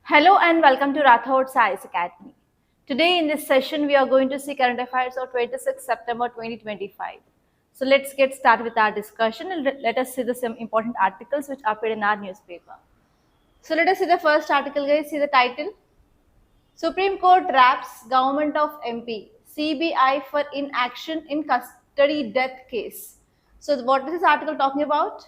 Hello and welcome to Rathods Science Academy. Today in this session we are going to see current affairs of 26 September 2025. So let's get started with our discussion and let us see some important articles which appeared in our newspaper. So let us see the first article, guys. See the title. Supreme Court wraps Government of MP CBI for inaction in custody death case. So what is this article talking about?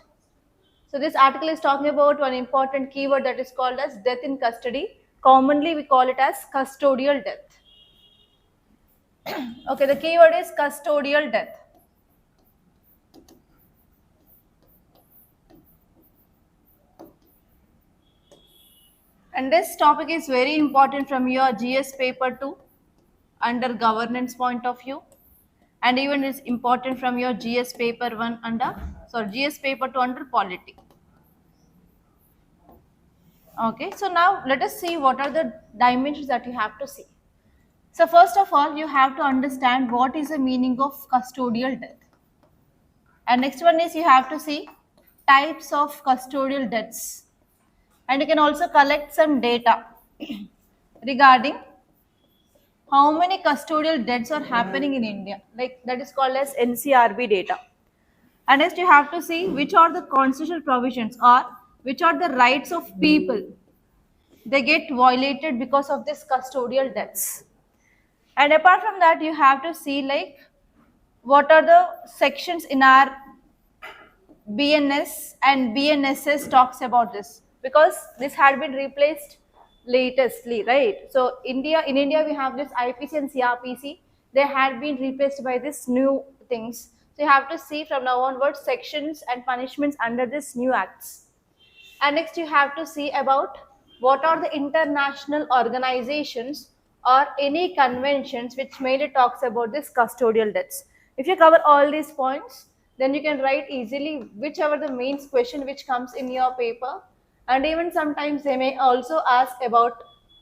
So this article is talking about one important keyword that is called as death in custody. Commonly we call it as custodial death. Okay, the keyword is custodial death. And this topic is very important from your GS paper 2 under governance point of view, and even is important from your GS paper 1 GS paper 2 under polity. Okay, so now let us see what are the dimensions that you have to see. So first of all, you have to understand what is the meaning of custodial death. And next one is you have to see types of custodial deaths. And you can also collect some data regarding how many custodial deaths are happening in India. Like that is called as NCRB data. And next you have to see which are the constitutional provisions or which are the rights of people they get violated because of this custodial deaths. And apart from that, you have to see like what are the sections in our BNS and BNSS talks about this, because this had been replaced latestly, right? So in India we have this IPC and CRPC. They had been replaced by this new things. So you have to see from now onwards sections and punishments under this new acts. And next you have to see about what are the international organizations or any conventions which mainly talks about this custodial deaths. If you cover all these points, then you can write easily whichever the main question which comes in your paper. And even sometimes they may also ask about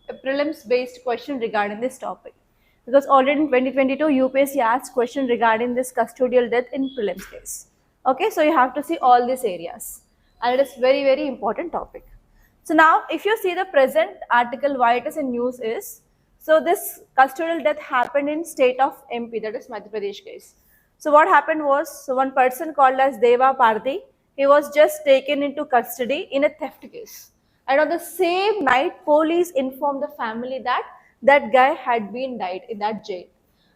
a prelims based question regarding this topic, because already in 2022 UPSC asked question regarding this custodial death in prelims case. Okay, so you have to see all these areas, and it is very important topic. So now if you see the present article, why it is in news is, so this custodial death happened in state of MP, that is Madhya Pradesh case. So what happened was, so one person called as Deva Parthi, he was just taken into custody in a theft case. And on the same night, police informed the family that that guy had been died in that jail.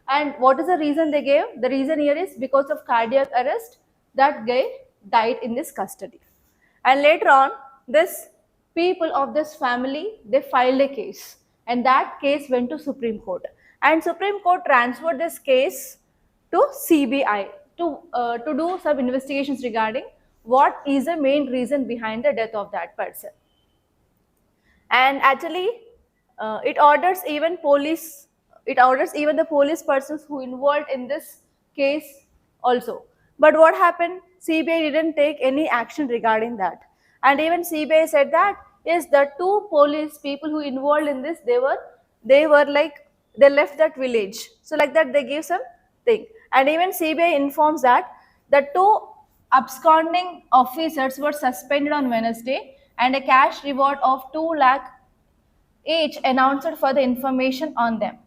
And what is the reason they gave? The reason here is because of cardiac arrest, that guy died in this custody. And later on, this people of this family, they filed a case, and that case went to Supreme Court. And Supreme Court transferred this case to CBI to do some investigations regarding what is the main reason behind the death of that person. And actually, it orders even the police persons who involved in this case also. But what happened? CBI didn't take any action regarding that. And even CBI said that yes, the two police people who involved in this, they left that village. So like that they give some thing. And even CBI informs that the two absconding officers were suspended on Wednesday, and a cash reward of 2 lakh each announced for the information on them.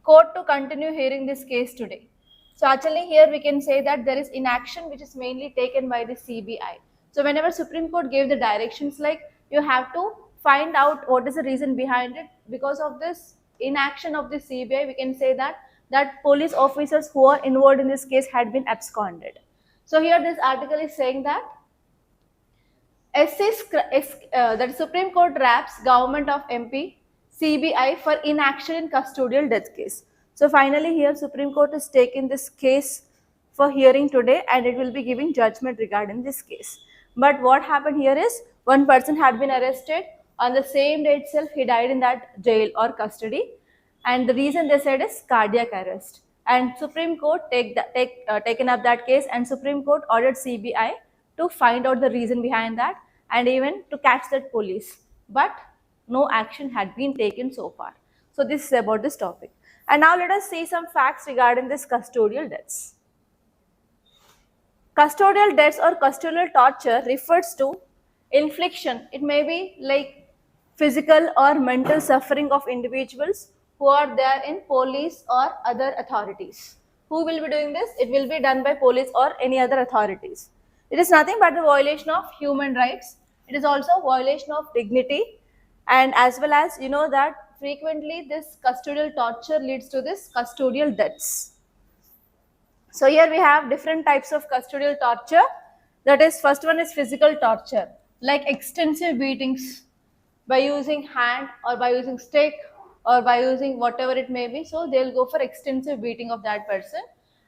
Court to continue hearing this case today. So actually here we can say that there is inaction which is mainly taken by the CBI. So whenever Supreme Court gave the directions, like you have to find out what is the reason behind it. Because of this inaction of the CBI, we can say that police officers who are involved in this case had been absconded. So here this article is saying that that Supreme Court wraps government of MP CBI for inaction in custodial death case. So finally here Supreme Court is taking this case for hearing today, and it will be giving judgment regarding this case. But what happened here is, one person had been arrested, on the same day itself he died in that jail or custody, and the reason they said is cardiac arrest. And Supreme Court taken up that case, and Supreme Court ordered CBI to find out the reason behind that and even to catch that police. But no action had been taken so far. So this is about this topic. And now let us see some facts regarding this custodial deaths. Custodial deaths or custodial torture refers to infliction. It may be like physical or mental suffering of individuals who are there in police or other authorities. Who will be doing this? It will be done by police or any other authorities. It is nothing but the violation of human rights. It is also violation of dignity, and as well as you know that frequently this custodial torture leads to this custodial deaths. So here we have different types of custodial torture. That is, first one is physical torture, like extensive beatings by using hand or by using stick or by using whatever it may be. So they'll go for extensive beating of that person.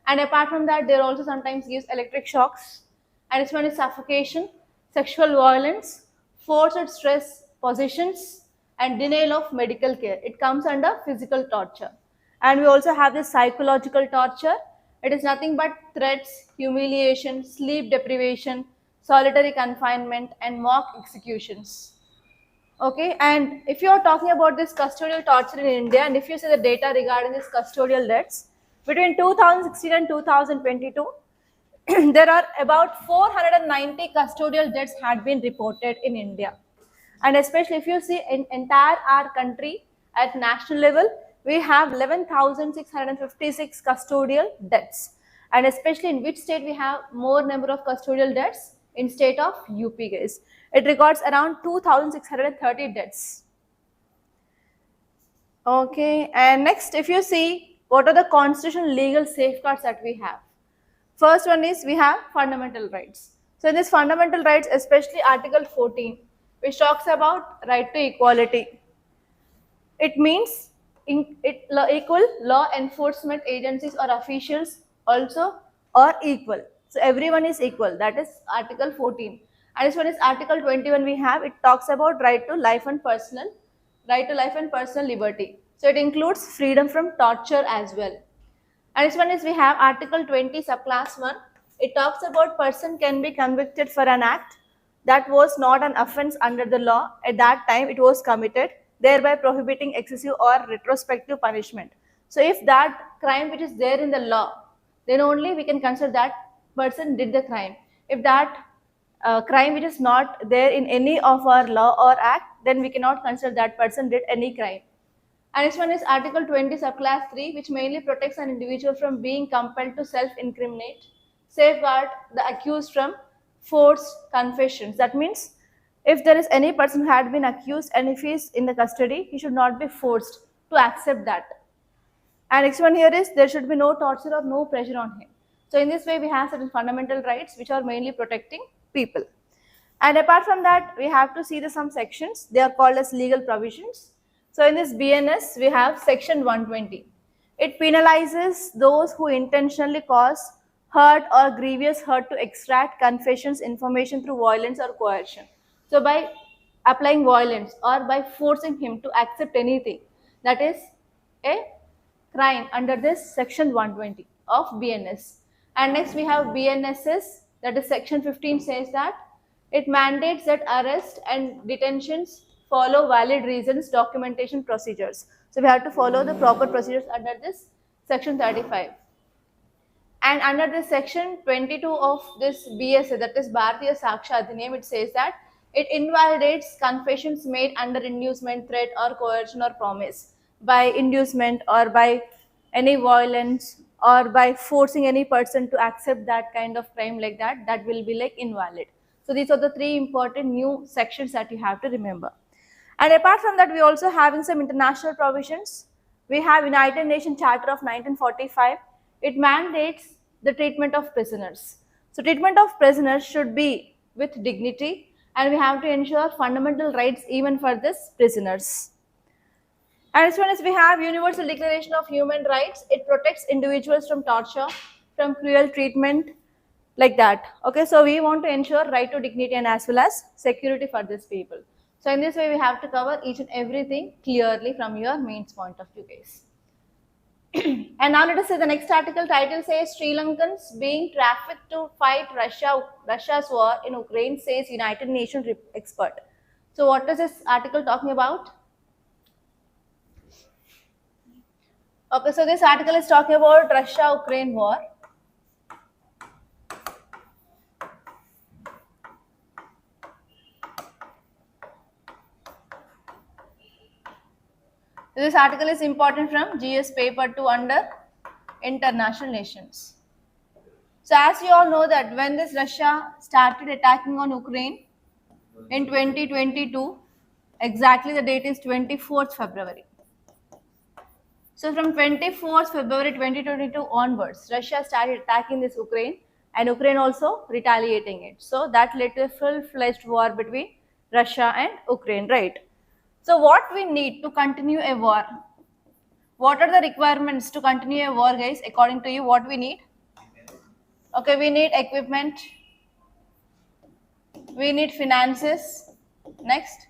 And apart from that, they'll also sometimes use electric shocks. And this one is suffocation, sexual violence, forced stress positions, and denial of medical care. It comes under physical torture. And we also have this psychological torture. It is nothing but threats, humiliation, sleep deprivation, solitary confinement, and mock executions. Okay, and if you are talking about this custodial torture in India, and if you see the data regarding this custodial deaths, between 2016 and 2022, there are about 490 custodial deaths had been reported in India. And especially if you see in entire our country at national level, we have 11,656 custodial deaths. And especially in which state we have more number of custodial deaths? In state of UP, guys. It records around 2,630 deaths. Okay, and next if you see what are the constitutional legal safeguards that we have. First one is we have fundamental rights. So in this fundamental rights, especially Article 14, which talks about right to equality. It means equal law enforcement agencies or officials also are equal. So everyone is equal. That is Article 14. And this one is Article 21 we have. It talks about right to life and personal liberty. So it includes freedom from torture as well. And this one is we have Article 20 subclass 1. It talks about person can be convicted for an act that was not an offense under the law at that time it was committed, thereby prohibiting excessive or retrospective punishment. So if that crime which is there in the law, then only we can consider that person did the crime. If that crime which is not there in any of our law or act, then we cannot consider that person did any crime. And this one is Article 20 subclass 3, which mainly protects an individual from being compelled to self-incriminate, safeguard the accused from forced confessions. That means if there is any person who had been accused and if he is in the custody, he should not be forced to accept that. And next one here is there should be no torture or no pressure on him. So in this way we have certain fundamental rights which are mainly protecting people. And apart from that, we have to see some sections. They are called as legal provisions. So in this BNS, we have section 120. It penalizes those who intentionally cause hurt or grievous hurt to extract confessions information through violence or coercion. So by applying violence or by forcing him to accept anything, that is a crime under this section 120 of BNS. And next we have BNSS, that is section 15 says that it mandates that arrest and detentions follow valid reasons, documentation procedures. So we have to follow the proper procedures under this section 35. And under this section 22 of this BSA, that is Bharatiya Saksha Adhiniyam, it says that it invalidates confessions made under inducement, threat or coercion or promise, by inducement or by any violence or by forcing any person to accept that kind of crime like that, that will be like invalid. So these are the three important new sections that you have to remember. And apart from that, we also having some international provisions. We have United Nations Charter of 1945. It mandates the treatment of prisoners. So treatment of prisoners should be with dignity, and we have to ensure fundamental rights even for this prisoners. And as well as we have Universal Declaration of Human Rights, it protects individuals from torture, from cruel treatment, like that. Okay, so we want to ensure right to dignity and as well as security for these people. So in this way, we have to cover each and everything clearly from your mains point of view, guys. And now let us say the next article title says Sri Lankans being trafficked to fight Russia's war in Ukraine, says United Nations expert. So what is this article talking about? Okay, so this article is talking about Russia-Ukraine war. This article is important from GS paper 2 under international nations. So as you all know that when this Russia started attacking on Ukraine in 2022, exactly the date is 24th February. So from 24th February 2022 onwards, Russia started attacking this Ukraine and Ukraine also retaliating it. So that led to a full-fledged war between Russia and Ukraine, right? So what we need to continue a war? What are the requirements to continue a war, guys? According to you, what we need? Okay, we need equipment. We need finances. Next.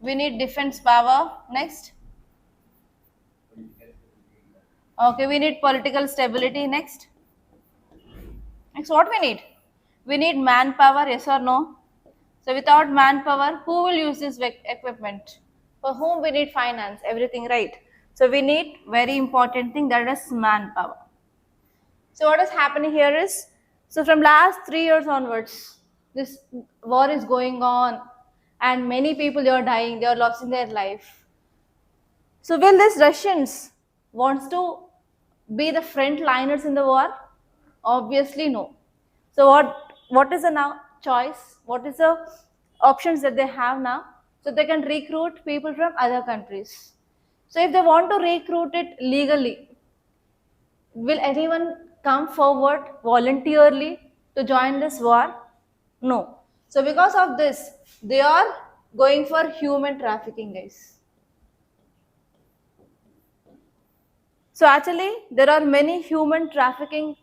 We need defense power. Next. Okay, we need political stability. Next. Next, what we need? We need manpower, yes or no? So without manpower, who will use this equipment? For whom we need finance, everything, right? So we need very important thing, that is manpower. So what is happening here is, so from last 3 years onwards, this war is going on and many people, they are dying, they are losing their life. So will these Russians wants to be the front liners in the war? Obviously no. So what is the now choice? What is the options that they have now? So they can recruit people from other countries. So if they want to recruit it legally, will anyone come forward voluntarily to join this war? No. So because of this, they are going for human trafficking, guys. So actually, there are many human trafficking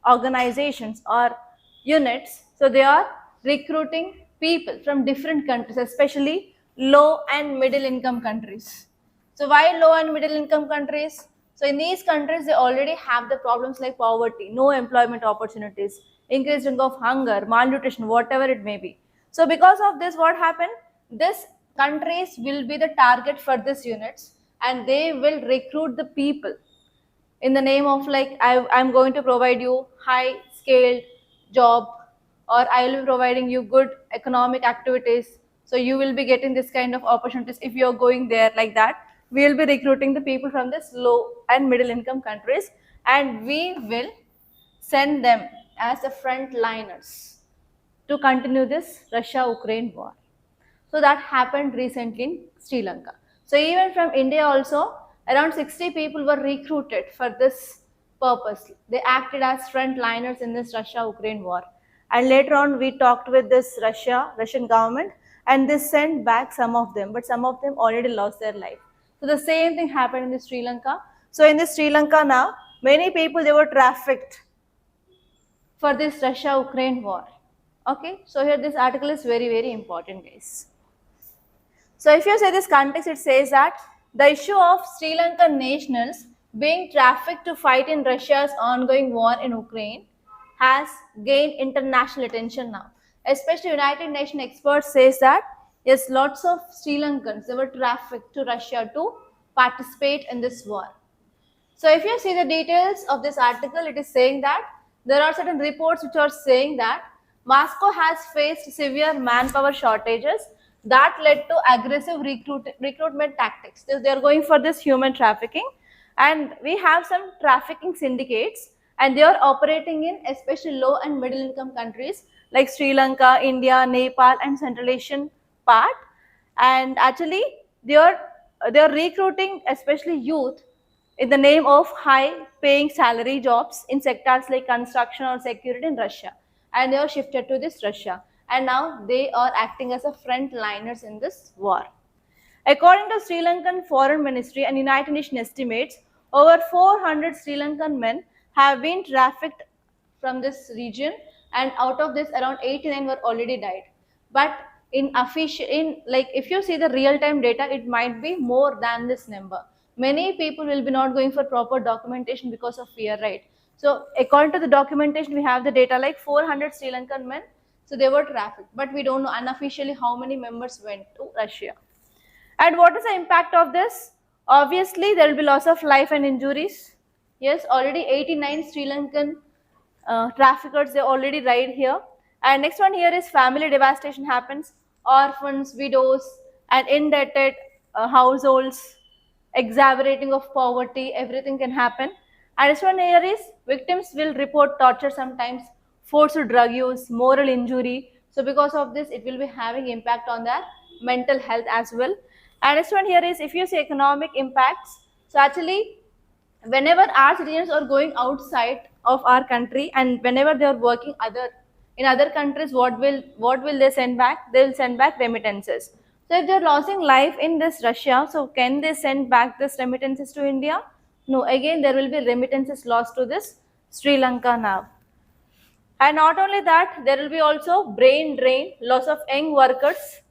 organizations or units. So they are recruiting people from different countries, especially low and middle income countries. So why low and middle income countries? So in these countries, they already have the problems like poverty, no employment opportunities, increasing of hunger, malnutrition, whatever it may be. So because of this, what happened? These countries will be the target for these units and they will recruit the people in the name of like, I'm going to provide you high scaled job, or I will be providing you good economic activities. So you will be getting this kind of opportunities if you're going there, like that. We will be recruiting the people from this low and middle income countries and we will send them as the frontliners to continue this Russia-Ukraine war. So that happened recently in Sri Lanka. So even from India also, around 60 people were recruited for this purpose. They acted as frontliners in this Russia-Ukraine war. And later on, we talked with this Russian government, and they sent back some of them, but some of them already lost their life. So the same thing happened in Sri Lanka. So in this Sri Lanka now, many people, they were trafficked for this Russia-Ukraine war. Okay, so here this article is very, very important, guys. So if you say this context, it says that the issue of Sri Lankan nationals being trafficked to fight in Russia's ongoing war in Ukraine has gained international attention now. Especially United Nations experts says that yes, lots of Sri Lankans, they were trafficked to Russia to participate in this war. So if you see the details of this article, it is saying that there are certain reports which are saying that Moscow has faced severe manpower shortages that led to aggressive recruitment tactics. They are going for this human trafficking, and we have some trafficking syndicates and they are operating in especially low and middle income countries like Sri Lanka, India, Nepal and Central Asian part. And actually they are recruiting especially youth in the name of high paying salary jobs in sectors like construction or security in Russia, and they are shifted to this Russia, and now they are acting as a frontliners in this war. According to Sri Lankan Foreign Ministry and United Nations estimates, over 400 Sri Lankan men have been trafficked from this region, and out of this around 89 were already died. But if you see the real time data, it might be more than this number. Many people will be not going for proper documentation because of fear, right? So according to the documentation, we have the data like 400 Sri Lankan men, so they were trafficked, but we don't know unofficially how many members went to Russia. And what is the impact of this? Obviously, there will be loss of life and injuries. Yes, already 89 Sri Lankan traffickers, they already died here. And next one here is family devastation happens. Orphans, widows and indebted households, exacerbating of poverty, everything can happen. And this one here is victims will report torture sometimes, forced drug use, moral injury. So because of this, it will be having impact on their mental health as well. And this one here is if you see economic impacts. So actually, whenever our citizens are going outside of our country and whenever they are working in other countries, what will they send back? They will send back remittances. So if they are losing life in this Russia, so can they send back this remittances to India? No, again there will be remittances lost to this Sri Lanka now. And not only that, there will be also brain drain, loss of young workers,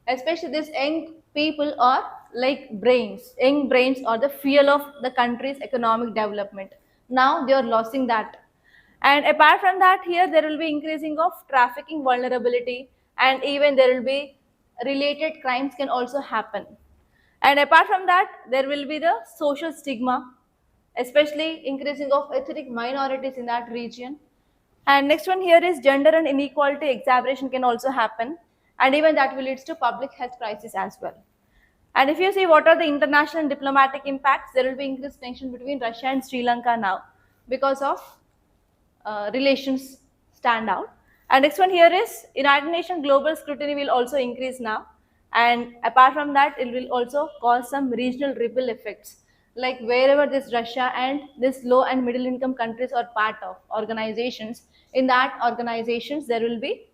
especially these young people are like brains. Young brains are the fuel of the country's economic development. Now they are losing that. And apart from that, here there will be increasing of trafficking vulnerability, and even there will be related crimes can also happen. And apart from that, there will be the social stigma, especially increasing of ethnic minorities in that region. And next one here is gender and inequality exaggeration can also happen, and even that will lead to public health crisis as well. And if you see what are the international and diplomatic impacts, there will be increased tension between Russia and Sri Lanka now because of relations stand out. And next one here is United Nations global scrutiny will also increase now, and apart from that, it will also cause some regional ripple effects, like wherever this Russia and this low and middle income countries are part of organizations, in that organizations there will be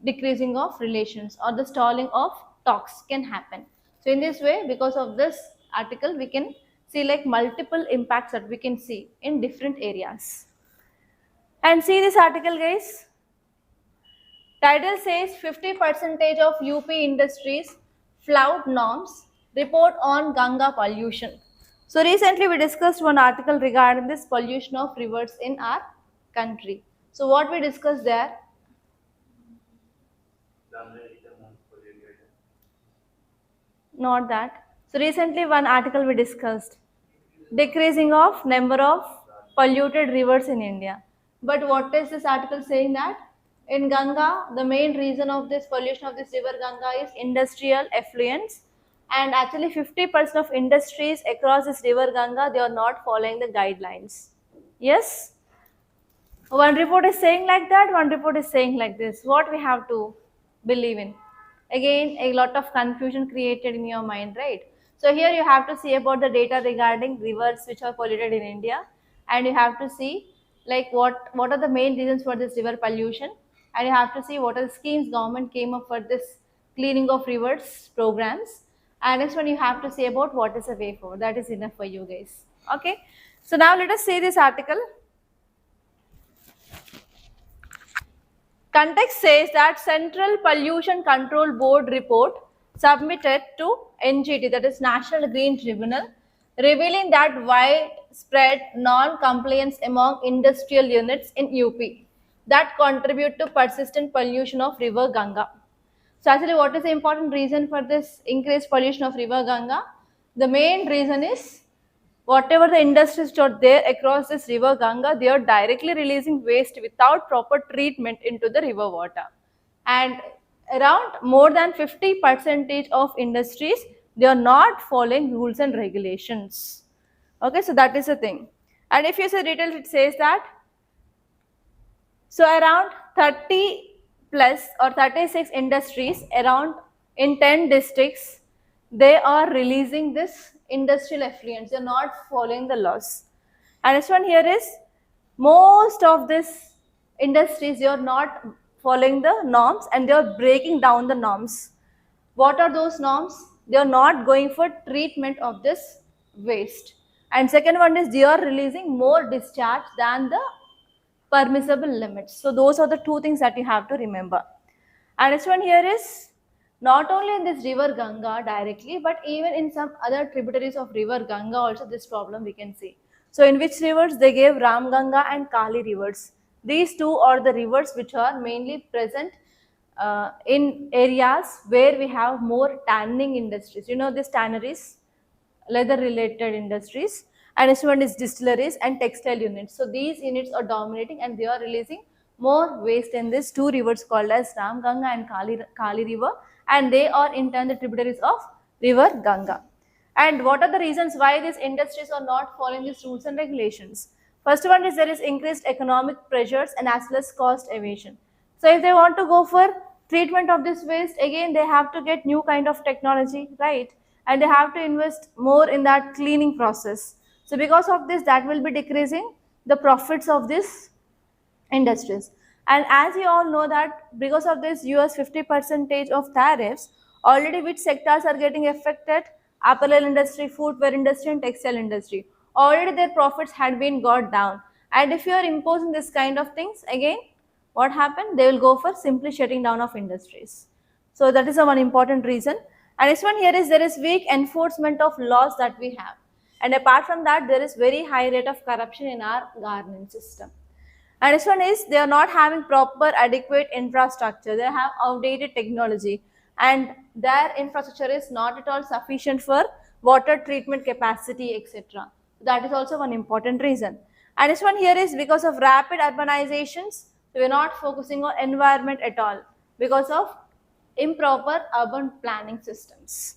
decreasing of relations or the stalling of talks can happen. So in this way, because of this article, we can see like multiple impacts that we can see in different areas. And see this article, guys. Title says 50% of UP industries flout norms, report on Ganga pollution. So recently we discussed one article regarding this pollution of rivers in our country. So what we discussed there? Not that. So recently one article we discussed. Decreasing of number of polluted rivers in India. But what is this article saying that? In Ganga, the main reason of this pollution of this river Ganga is industrial effluents, and actually 50% of industries across this river Ganga, they are not following the guidelines. Yes? One report is saying like that, one report is saying like this. What we have to believe in? Again, a lot of confusion created in your mind, right? So here you have to see about the data regarding rivers which are polluted in India, and you have to see like what are the main reasons for this river pollution, and you have to see what are the schemes government came up for this cleaning of rivers programs. And next one you have to say about what is the way forward. That is enough for you guys. Okay. So now let us see this article. Context says that Central Pollution Control Board report submitted to NGT, that is National Green Tribunal, revealing that widespread non-compliance among industrial units in UP that contribute to persistent pollution of river Ganga. So actually what is the important reason for this increased pollution of river Ganga? The main reason is whatever the industries which are there across this river Ganga, they are directly releasing waste without proper treatment into the river water. And around more than 50% of industries, they are not following rules and regulations. Okay, so that is the thing. And if you see details, it says that so around 30 plus or 36 industries around in 10 districts, they are releasing this industrial effluents. They are not following the laws. And this one here is most of this industries, they are not following the norms and they are breaking down the norms. What are those norms? They are not going for treatment of this waste. And second one is they are releasing more discharge than the permissible limits. So those are the two things that you have to remember. And this one here is not only in this river Ganga directly, but even in some other tributaries of river Ganga also this problem we can see. So in which rivers? They gave Ram Ganga and Kali rivers. These two are the rivers which are mainly present in areas where we have more tanning industries. You know these tanneries, leather related industries, and this one is distilleries and textile units. So these units are dominating and they are releasing more waste in these two rivers called as Ram Ganga and Kali river, and they are in turn the tributaries of river Ganga. And what are the reasons why these industries are not following these rules and regulations? First one is there is increased economic pressures and as well as cost evasion. So if they want to go for treatment of this waste, again they have to get new kind of technology, right? And they have to invest more in that cleaning process. So because of this, that will be decreasing the profits of this industries. And as you all know that because of this US 50% of tariffs, already which sectors are getting affected? Apparel industry, footwear industry and textile industry. Already their profits had been got down. And if you are imposing this kind of things, again, what happened? They will go for simply shutting down of industries. So that is a one important reason. And this one here is there is weak enforcement of laws that we have. And apart from that, there is very high rate of corruption in our governance system. And this one is they are not having proper adequate infrastructure. They have outdated technology and their infrastructure is not at all sufficient for water treatment capacity, etc. That is also one important reason. And this one here is because of rapid urbanizations, so we are not focusing on environment at all because of improper urban planning systems.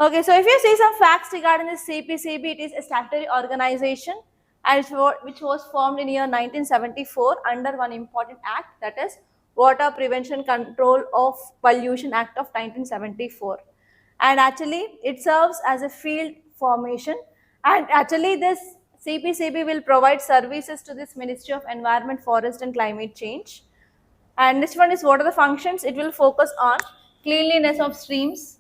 Okay, so if you see some facts regarding this CPCB, it is a statutory organization and which was formed in year 1974 under one important act, that is Water Prevention Control of Pollution Act of 1974. And actually it serves as a field formation, and actually this CPCB will provide services to this Ministry of Environment, Forest and Climate Change. And this one is what are the functions? It will focus on cleanliness of streams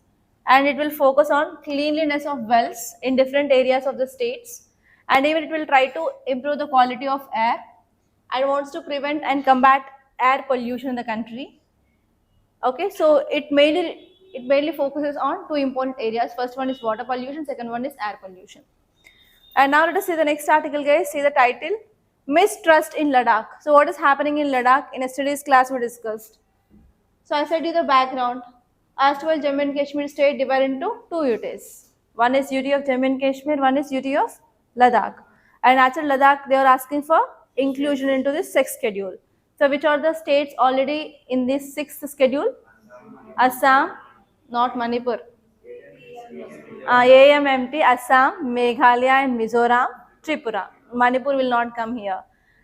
and it will focus on cleanliness of wells in different areas of the states, and even it will try to improve the quality of air and wants to prevent and combat air pollution in the country. Okay, so it mainly focuses on two important areas. First one is water pollution, second one is air pollution. And now let us see the next article, guys. See the title, Mistrust in Ladakh. So what is happening in Ladakh? In yesterday's class we discussed. So I said you the background. As well, Jammu and Kashmir state divided into two UTs. One is UT of Jammu and Kashmir, one is UT of Ladakh. And actually Ladakh, they are asking for inclusion into this sixth schedule. So which are the states already in this sixth schedule? Assam, not Manipur. AMMT, Assam, Meghalaya and Mizoram, Tripura. Manipur will not come here.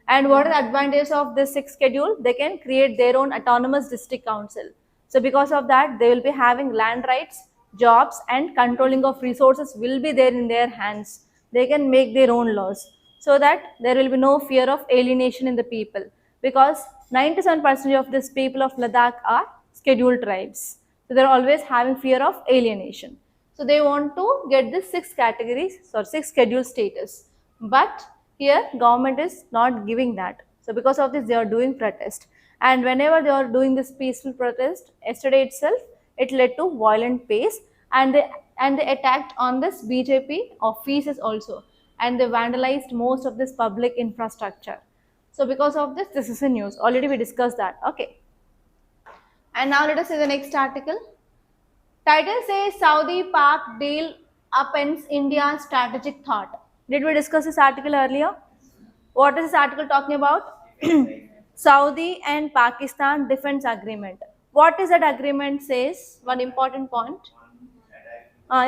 And what are the advantages of this sixth schedule? They can create their own autonomous district council. So because of that, they will be having land rights, jobs and controlling of resources will be there in their hands. They can make their own laws so that there will be no fear of alienation in the people, because 97% of this people of Ladakh are scheduled tribes. So they are always having fear of alienation. So they want to get this six schedule status. But here government is not giving that. So because of this they are doing protest. And whenever they are doing this peaceful protest, yesterday itself it led to violent pace, and they attacked on this BJP offices also, and they vandalized most of this public infrastructure. So because of this, this is a news. Already we discussed that. Okay. And now let us see the next article. Title says Saudi-Pak deal upends India's strategic thought. Did we discuss this article earlier? What is this article talking about? Saudi and Pakistan defense agreement. What is that agreement says? One important point.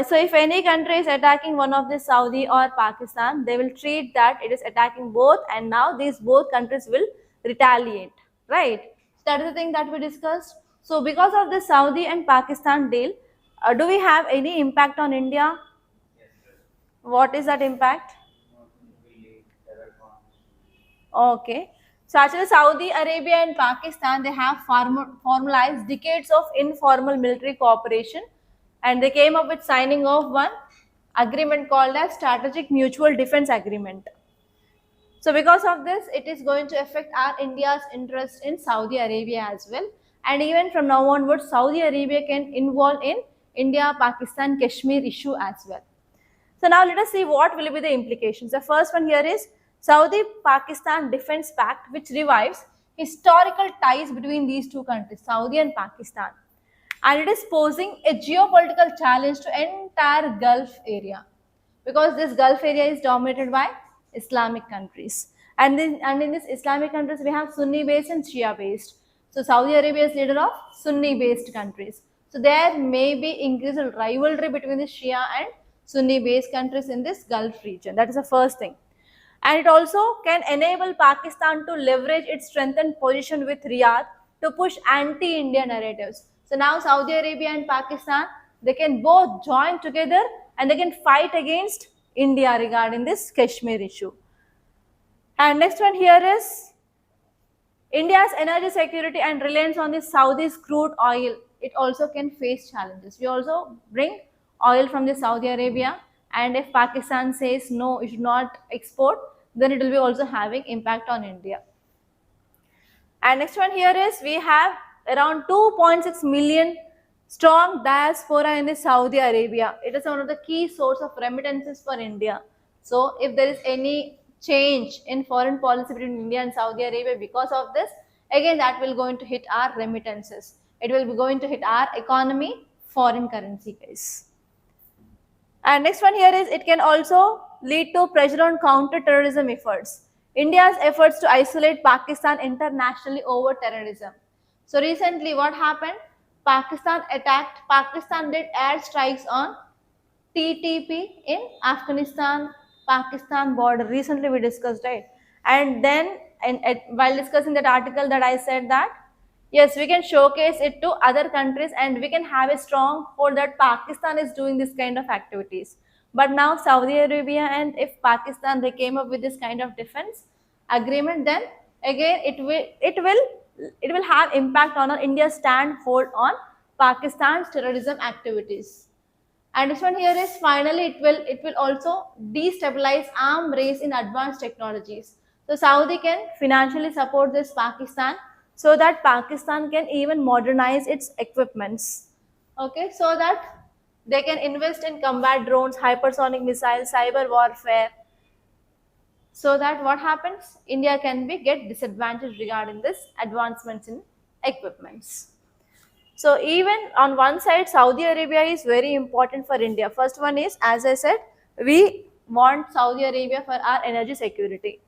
So if any country is attacking one of the Saudi or Pakistan, they will treat that it is attacking both, and now these both countries will retaliate, right? So that is the thing that we discussed. So because of the Saudi and Pakistan deal, do we have any impact on India? What is that impact? Okay. So actually Saudi Arabia and Pakistan, they have formalized decades of informal military cooperation, and they came up with signing of one agreement called as Strategic Mutual Defense Agreement. So because of this, it is going to affect our India's interest in Saudi Arabia as well. And even from now onwards, Saudi Arabia can involve in India-Pakistan Kashmir issue as well. So now let us see what will be the implications. The first one here is Saudi-Pakistan Defense Pact, which revives historical ties between these two countries, Saudi and Pakistan. And it is posing a geopolitical challenge to entire Gulf area, because this Gulf area is dominated by Islamic countries. And in this Islamic countries, we have Sunni based and Shia based. So Saudi Arabia is leader of Sunni based countries. So there may be increased rivalry between the Shia and Sunni-based countries in this Gulf region. That is the first thing. And it also can enable Pakistan to leverage its strengthened position with Riyadh to push anti-India narratives. So now Saudi Arabia and Pakistan, they can both join together and they can fight against India regarding this Kashmir issue. And next one here is India's energy security and reliance on the Saudi's crude oil. It also can face challenges. We also bring oil from the Saudi Arabia, and if Pakistan says no, it should not export, then it will be also having impact on India. And next one here is we have around 2.6 million strong diaspora in the Saudi Arabia. It is one of the key source of remittances for India. So if there is any change in foreign policy between India and Saudi Arabia because of this, again that will going to hit our remittances. It will be going to hit our economy, foreign currency guys. And next one here is it can also lead to pressure on counter-terrorism efforts. India's efforts to isolate Pakistan internationally over terrorism. So recently what happened? Pakistan did air strikes on TTP in Afghanistan, Pakistan border. Recently we discussed, right? And then while discussing that article that I said that, yes, we can showcase it to other countries and we can have a strong hold that Pakistan is doing this kind of activities. But now Saudi Arabia and if Pakistan, they came up with this kind of defense agreement, then again it will have impact on India's stand hold on Pakistan's terrorism activities. And this one here is finally it will also destabilize arm race in advanced technologies. So Saudi can financially support this Pakistan so that Pakistan can even modernize its equipments. Okay, so that they can invest in combat drones, hypersonic missiles, cyber warfare. So that what happens? India can get disadvantaged regarding this advancements in equipments. So even on one side, Saudi Arabia is very important for India. First one is, as I said, we want Saudi Arabia for our energy security.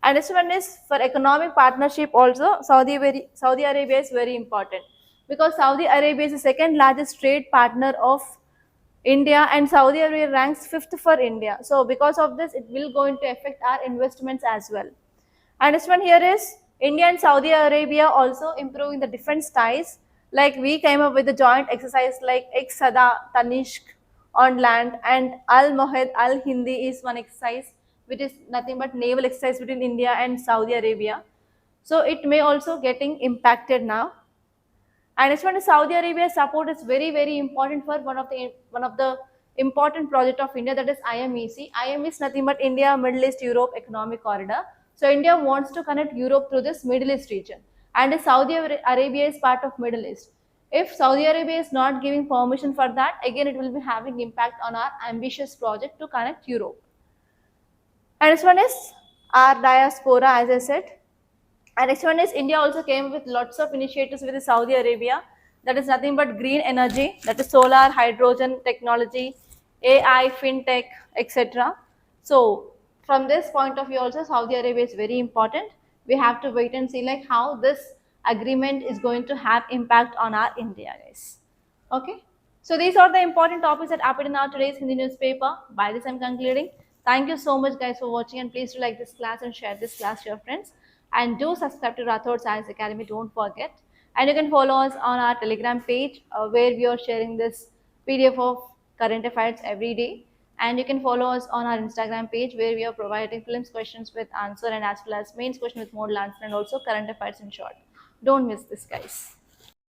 And this one is for economic partnership also, Saudi Arabia is very important. Because Saudi Arabia is the second largest trade partner of India and Saudi Arabia ranks 5th for India. So because of this, it will going to affect our investments as well. And this one here is India and Saudi Arabia also improving the defense ties. Like we came up with a joint exercise like Sada Tanishq on land and Al Mohed Al Hindi is one exercise which is nothing but naval exercise between India and Saudi Arabia. So it may also getting impacted now. And as far as Saudi Arabia support is very important for one of the important project of India, that is IMEC. IMEC is nothing but India, Middle East, Europe Economic Corridor. So India wants to connect Europe through this Middle East region. And Saudi Arabia is part of Middle East. If Saudi Arabia is not giving permission for that, again it will be having impact on our ambitious project to connect Europe. And next one is our diaspora, as I said. And next one is India also came with lots of initiatives with Saudi Arabia. That is nothing but green energy, that is solar, hydrogen technology, AI, fintech, etc. So from this point of view also Saudi Arabia is very important. We have to wait and see like how this agreement is going to have impact on our India, guys. Okay. So these are the important topics that happened in our today's Hindi newspaper. By this I'm concluding. Thank you so much guys for watching, and please do like this class and share this class to your friends. And do subscribe to Rathods Science Academy, don't forget. And you can follow us on our Telegram page where we are sharing this PDF of current affairs every day. And you can follow us on our Instagram page where we are providing prelims questions with answer and as well as mains question with model answer and also current affairs in short. Don't miss this, guys.